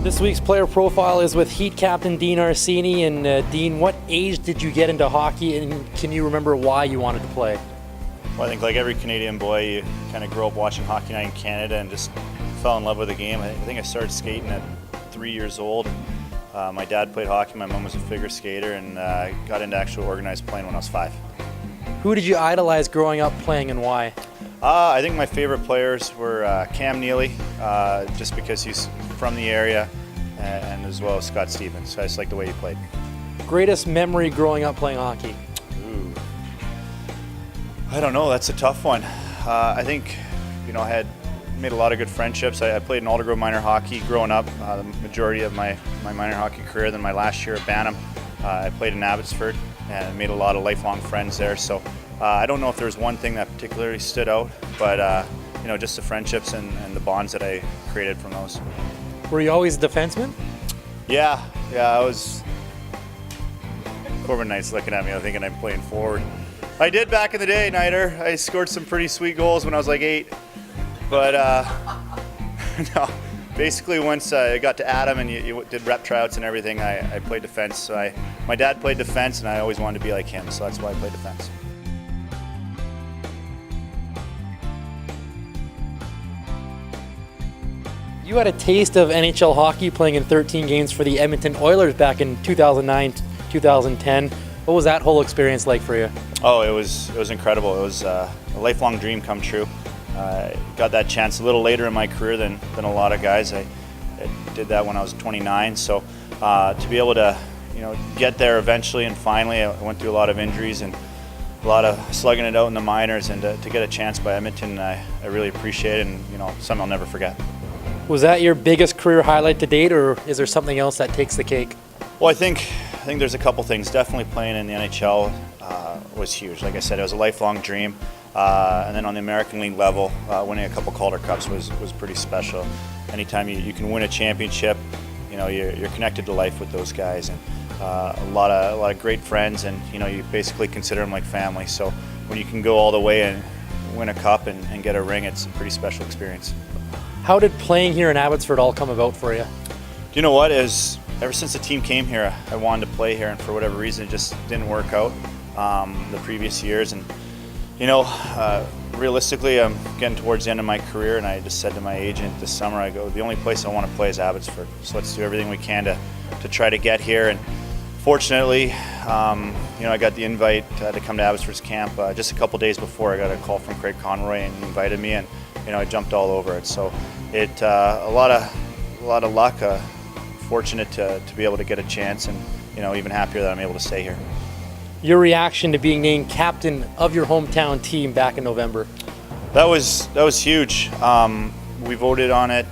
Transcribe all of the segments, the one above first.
This week's player profile is with Heat captain Dean Arsene. And Dean, what age did you get into hockey, and can you remember why you wanted to play? Well, I think like every Canadian boy, you kind of grew up watching Hockey Night in Canada and just fell in love with the game. I think I started skating at 3 years old. My dad played hockey, my mom was a figure skater, and got into actual organized playing when I was 5. Who did you idolize growing up playing, and why? I think my favorite players were Cam Neely, just because he's from the area, and as well as Scott Stevens. I just like the way he played. Greatest memory growing up playing hockey? Ooh. I don't know, that's a tough one. I think, I had made a lot of good friendships. I played in Aldergrove minor hockey growing up, the majority of my minor hockey career. Then my last year at Bantam, I played in Abbotsford and made a lot of lifelong friends there. So I don't know if there's one thing that particularly stood out, but just the friendships and the bonds that I created from those. Were you always a defenseman? Yeah, I was. Corbin Knight's looking at me, I'm thinking I'm playing forward. I did back in the day, Nighter. I scored some pretty sweet goals when I was like 8. But no, basically once I got to Adam and you did rep tryouts and everything, I played defense. So my dad played defense, and I always wanted to be like him, so that's why I played defense. You had a taste of NHL hockey playing in 13 games for the Edmonton Oilers back in 2009-2010. What was that whole experience like for you? Oh, it was incredible. It was a lifelong dream come true. I got that chance a little later in my career than a lot of guys. I did that when I was 29, so to be able to get there eventually and finally, I went through a lot of injuries and a lot of slugging it out in the minors, and to get a chance by Edmonton, I really appreciate it, and something I'll never forget. Was that your biggest career highlight to date, or is there something else that takes the cake? Well, I think there's a couple things. Definitely playing in the NHL was huge. Like I said, it was a lifelong dream. And then on the American League level, winning a couple Calder Cups was pretty special. Anytime you can win a championship, you're connected to life with those guys, and a lot of great friends, and you basically consider them like family. So when you can go all the way and win a cup and get a ring, it's a pretty special experience. How did playing here in Abbotsford all come about for you? You know what? Ever since the team came here, I wanted to play here, and for whatever reason, it just didn't work out the previous years. And realistically, I'm getting towards the end of my career, and I just said to my agent this summer, I go, the only place I want to play is Abbotsford. So let's do everything we can to try to get here. And fortunately, I got the invite to come to Abbotsford's camp just a couple days before. I got a call from Craig Conroy, and he invited me, and I jumped all over it. So a lot of luck. Fortunate to be able to get a chance, and even happier that I'm able to stay here. Your reaction to being named captain of your hometown team back in November? That was huge. We voted on it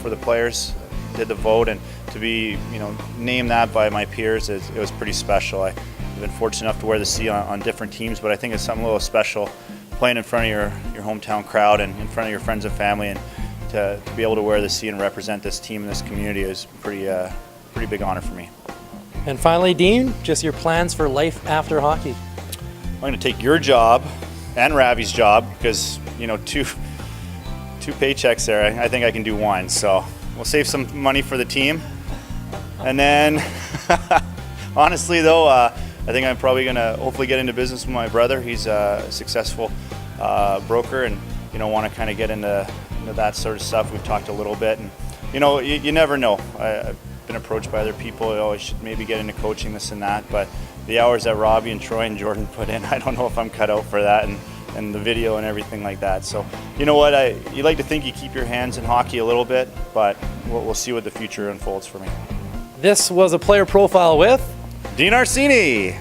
for the players, did the vote, and to be named that by my peers, it was pretty special. I've been fortunate enough to wear the C on different teams, but I think it's something a little special playing in front of your hometown crowd and in front of your friends and family, and to be able to wear the C and represent this team and this community is pretty big honor for me. And finally, Dean, just your plans for life after hockey. I'm going to take your job and Ravi's job, because two paychecks there. I think I can do one, so we'll save some money for the team. And then, honestly though, I think I'm probably going to hopefully get into business with my brother. He's a successful broker, and want to kind of get into that sort of stuff. We've talked a little bit, and you never know. I've been approached by other people. I should maybe get into coaching, this and that, but the hours that Robbie and Troy and Jordan put in, I don't know if I'm cut out for that, and the video and everything like that. So you know what, you like to think you keep your hands in hockey a little bit, but we'll see what the future unfolds for me. This was a player profile with Dean Arsene.